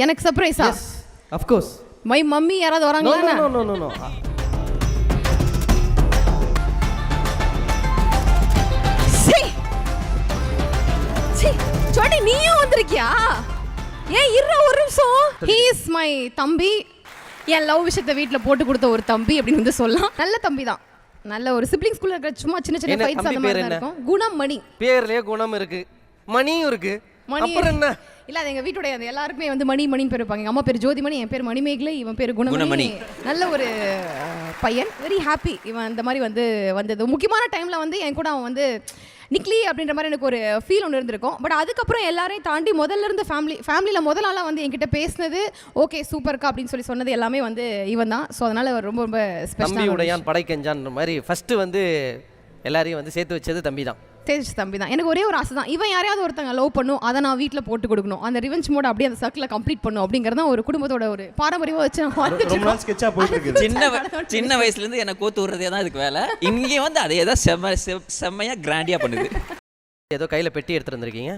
எனக்கு சர்ப்ரைஸா? Yes of course. My mummy யாராவது வராங்களா? No no no no. சோடி நீயும் வந்திருக்கியா? ஏன் இருற ஒரு நிமிஷம். ஹி இஸ் மை தம்பி. என் லவ் விஷயத்தை வீட்டில் போட்டு கொடுத்த ஒரு தம்பி அப்படின்னு வந்து சொல்லலாம். நல்ல தம்பி தான். நல்ல ஒரு சிப்ளிங் ஸ்கூல்ல இருக்கிற சும்மா சின்ன சின்ன ஃபைட்ஸ் அந்த மாதிரி தான் இருக்கும். குணம் மணி. பேர்லயே குணம் இருக்கு, மணியும் இருக்கு. அப்புறம் என்ன? இல்ல அது எங்க வீட்டுடைய அந்த எல்லாருமே வந்து மணி மணின்னு பேர் வைப்பாங்க. எங்க அம்மா பேர் ஜோதிமணி, என் பேர் மணிமேகலை, இவன் பேர் குணமணி. நல்ல ஒரு பையன், வெரி ஹாப்பி. இவன் அந்த மாதிரி வந்து வந்தது முக்கியமான டைம்ல வந்து என் கூட அவன் வந்து நிக்லி அப்படின்ற மாதிரி எனக்கு ஒரு ஃபீல் ஒன்று இருந்திருக்கும். பட் அதுக்கப்புறம் எல்லாரையும் தாண்டி முதல்ல இருந்து ஃபேமிலியில் முதல் நாளாக வந்து என்கிட்ட பேசினது ஓகே சூப்பர்க்கா அப்படின்னு சொன்னது எல்லாமே வந்து இவன் தான். ஸோ அதனால ரொம்ப ரொம்ப ஸ்பெஷல். தம்பி உடையான் படை கெஞ்சான்ற மாதிரி ஃபர்ஸ்ட் வந்து எல்லாரையும் வந்து சேர்த்து வச்சது தம்பி தான். தம்பி தான். எனக்கு ஒரே ஒரு ஆசை தான், இவன் யாரையாவது ஒருத்தங்க லவ் பண்ணும், அதை நான் வீட்டில் போட்டு கொடுக்கணும், அந்த ரிவெஞ்ச் மோட் அப்படியே அந்த சர்க்கிளை கம்ப்ளீட் பண்ணும் அப்படிங்கிறது தான் ஒரு குடும்பத்தோட ஒரு பாரம்பரியமாக வச்சு சின்ன வயசுலேருந்து என்னை கோத்து விடுறதே தான் இதுக்கு வேலை. இங்கே வந்து அதே தான் செம்மையாக கிராண்டியாக பண்ணுது. ஏதோ கையில் பெட்டி எடுத்துருந்துருக்கீங்க.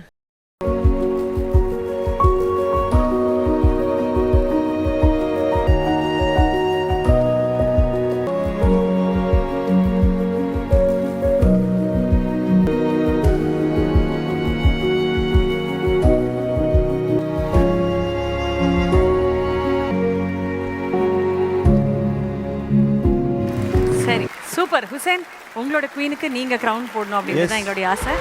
சரி சூப்பர். ஹுசேன், உங்களோட குவீனுக்கு நீங்க கிரவுன் போடணும் அப்படிங்கிறது தான் எங்களுடைய ஆசை.